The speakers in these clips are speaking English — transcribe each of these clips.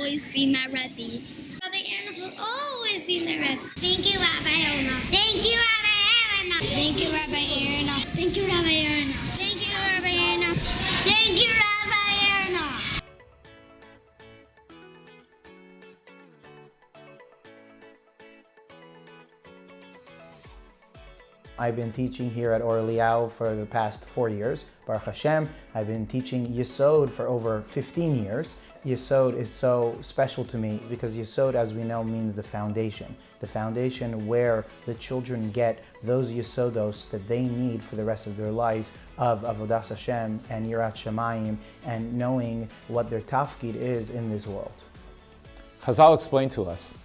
always be my Rebbe. Rabbi Aharonoff will always be my Rebbe. Thank you, Rabbi Aharonoff. Thank you, Rabbi Aharonoff. Thank you, Rabbi Aharonoff. Thank you, Rabbi Aharonoff. Thank you, Rabbi Aharonoff. Thank you, Rabbi Aharonoff. I've been teaching here at Or Eliyahu for the past 4 years. Baruch Hashem, I've been teaching Yesod for over 15 years. Yesod is so special to me because Yesod, as we know, means the foundation where the children get those Yesodos that they need for the rest of their lives of Avodas Hashem and Yirat Shamayim and knowing what their tafkid is in this world. Chazal explained to us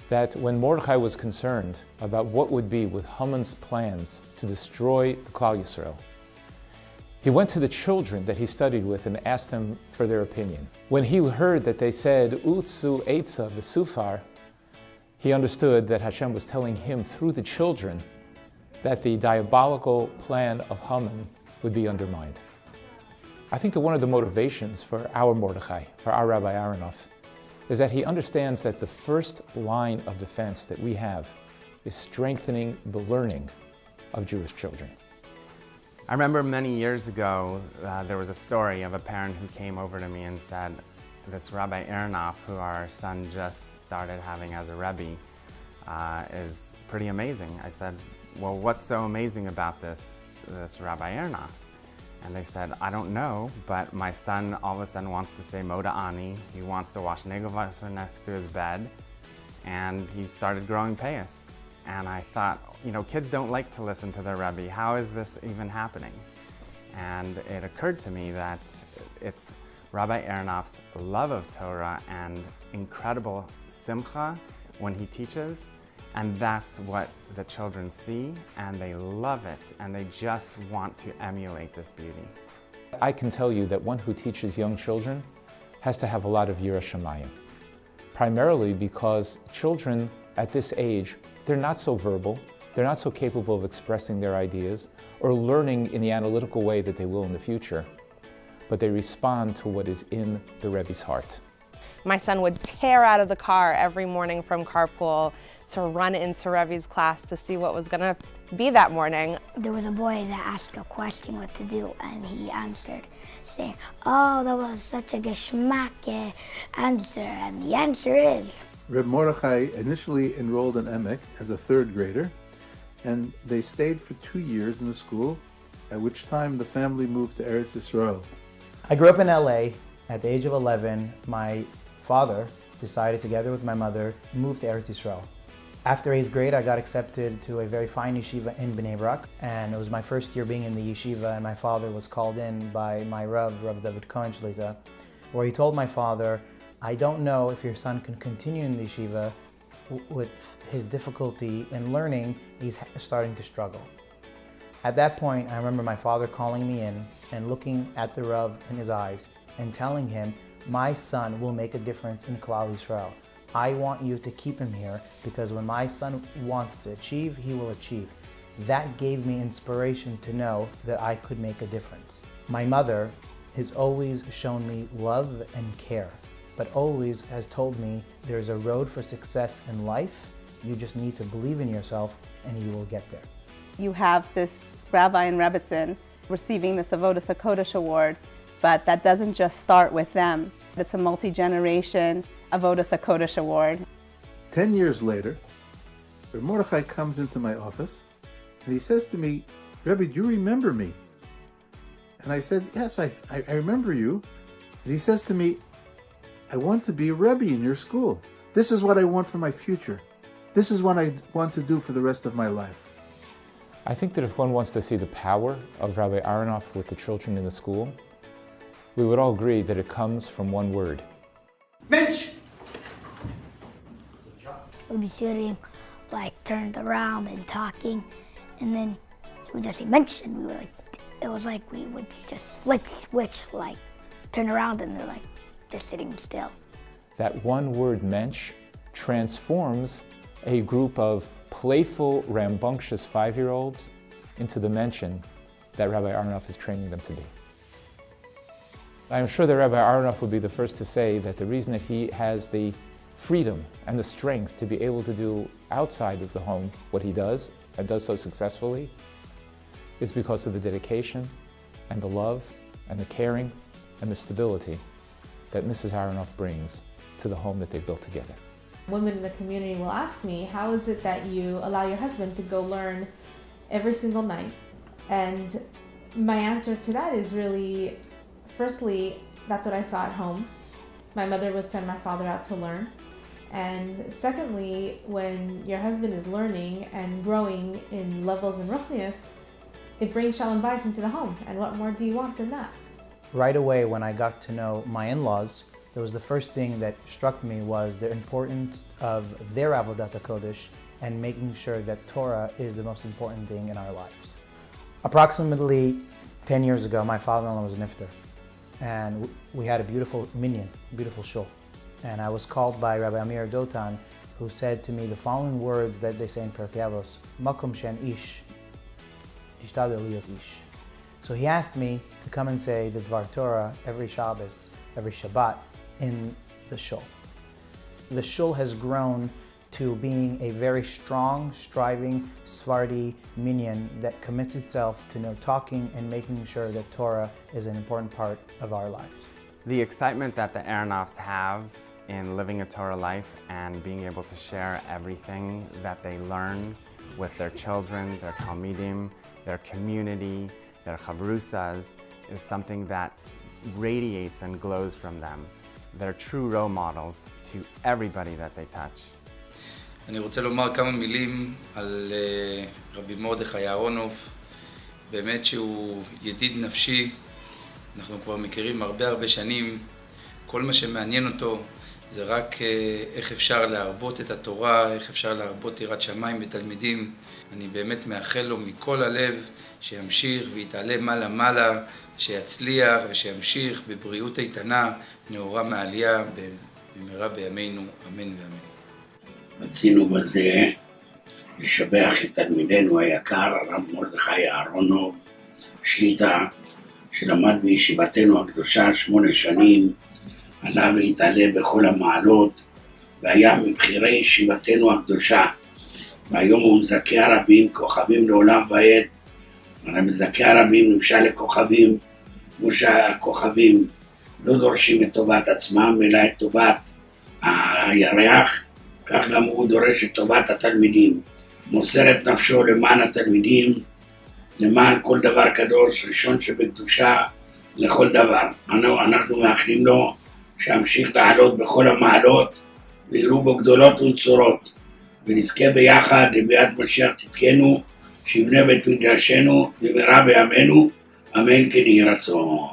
that when Mordechai was concerned about what would be with Haman's plans to destroy the Klal Yisrael, he went to the children that he studied with and asked them for their opinion. When he heard that they said, Utsu Eitza V'Sufar, he understood that Hashem was telling him through the children that the diabolical plan of Haman would be undermined. I think that one of the motivations for our Mordechai, for our Rabbi Aharonoff, is that he understands that the first line of defense that we have is strengthening the learning of Jewish children. I remember many years ago, there was a story of a parent who came over to me and said, this Rabbi Aharonoff, who our son just started having as a Rebbe, is pretty amazing. I said, well, what's so amazing about this Rabbi Aharonoff? And they said, I don't know, but my son all of a sudden wants to say Moda Ani. He wants to wash Negelwasser next to his bed, and he started growing payas. And I thought, you know, kids don't like to listen to their Rebbe. How is this even happening? And it occurred to me that it's Rabbi Aharonoff's love of Torah and incredible simcha when he teaches. And that's what the children see, and they love it, and they just want to emulate this beauty. I can tell you that one who teaches young children has to have a lot of Yirat Shamayim, primarily because children at this age, they're not so verbal, they're not so capable of expressing their ideas or learning in the analytical way that they will in the future, but they respond to what is in the Rebbe's heart. My son would tear out of the car every morning from carpool to run into Rebbe's class to see what was going to be that morning. There was a boy that asked a question what to do, and he answered saying, oh, that was such a geschmack answer, and the answer is... Reb Mordechai initially enrolled in Emek as a third grader, and they stayed for 2 years in the school, at which time the family moved to Eretz Yisrael. I grew up in LA. At the age of 11, my father decided, together with my mother, to move to Eretz Yisrael. After 8th grade, I got accepted to a very fine yeshiva in Bnei Brak, and it was my first year being in the yeshiva, and my father was called in by my Rav David Cohen Shlita, where he told my father, I don't know if your son can continue in the yeshiva with his difficulty in learning. He's starting to struggle. At that point, I remember my father calling me in and looking at the Rav in his eyes and telling him, my son will make a difference in Klal Yisrael. I want you to keep him here because when my son wants to achieve, he will achieve. That gave me inspiration to know that I could make a difference. My mother has always shown me love and care, but always has told me there's a road for success in life. You just need to believe in yourself and you will get there. You have this rabbi in Rebbitzen receiving this Avodas Hakodesh award, but that doesn't just start with them. It's a multi-generation Avodas Hakodesh award. 10 years later, Reb Mordechai comes into my office and he says to me, Rebbe, do you remember me? And I said, yes, I remember you. And he says to me, I want to be a Rebbe in your school. This is what I want for my future. This is what I want to do for the rest of my life. I think that if one wants to see the power of Rabbi Aharonoff with the children in the school, we would all agree that it comes from one word. Bench! We'd be sitting, like, turned around and talking, and then he would just say, bench, and we were like, it was like we would just flick switch, like, turn around, and they're like, just sitting still. That one word, mensch, transforms a group of playful, rambunctious 5-year-olds into the mention that Rabbi Aharonoff is training them to be. I'm sure that Rabbi Aharonoff would be the first to say that the reason that he has the freedom and the strength to be able to do outside of the home what he does, and does so successfully, is because of the dedication and the love and the caring and the stability that Mrs. Aharonoff brings to the home that they built together. Women in the community will ask me, how is it that you allow your husband to go learn every single night? And my answer to that is really, firstly, that's what I saw at home. My mother would send my father out to learn. And secondly, when your husband is learning and growing in levels in Ruchnius, it brings Shalom Bayis into the home. And what more do you want than that? Right away, when I got to know my in-laws, it was the first thing that struck me was the importance of their Avodas Hakodesh and making sure that Torah is the most important thing in our lives. Approximately 10 years ago, my father-in-law was nifter, and we had a beautiful minyan, beautiful shul. And I was called by Rabbi Amir Dotan, who said to me the following words that they say in Pirkei Avos, Makom shen ish, tishtadel liot ish. So he asked me to come and say the Dvar Torah every Shabbos, every Shabbat in the shul. The shul has grown to being a very strong, striving Sephardi minyan that commits itself to no talking and making sure that Torah is an important part of our lives. The excitement that the Aharonoffs have in living a Torah life and being able to share everything that they learn with their children, their Talmidim, their community, their chavrusas, is something that radiates and glows from them. They're true role models to everybody that they touch. אני רוצה לומר כמה מילים על רבי מרדכי אהרונוף, באמת שהוא ידיד נפשי, אנחנו כבר מכירים הרבה שנים, כל מה שמעניין אותו זה רק איך אפשר להרבות את התורה, איך אפשר להרבות יראת שמיים בתלמידים. אני באמת מאחל לו מכל הלב שימשיך ויתעלה מעלה, שיצליח ושימשיך בבריאות איתנה, נאורה מעלייה במהרה בימינו, אמן ואמן. רצינו בזה לשבח את תלמידנו היקר, הרב מרדכי אהרונוף, שיטה, שלמד בישיבתנו הקדושה 8 שנים, עלה והתעלה בכל המעלות, והיה מבחירי ישיבתנו הקדושה, והיום הוא מזכה הרבים, כוכבים לעולם ועד. הרי מזכה הרבים נמשל לכוכבים, כמו שהכוכבים לא דורשים את טובת עצמם, אלא את טובת הירח, כך גם הוא דורש את טובת התלמידים, מוסר את נפשו למען התלמידים, למען כל דבר קדוש, ראשון שבקדושה לכל דבר. אנחנו מאחלים לו שימשיך לעלות בכל המעלות, ויראו בו גדולות ונצורות, ונזכה ביחד לביאת משיח צדקנו, שיבנה בית מקדשנו במהרה בימינו, אמן כן יהי רצון.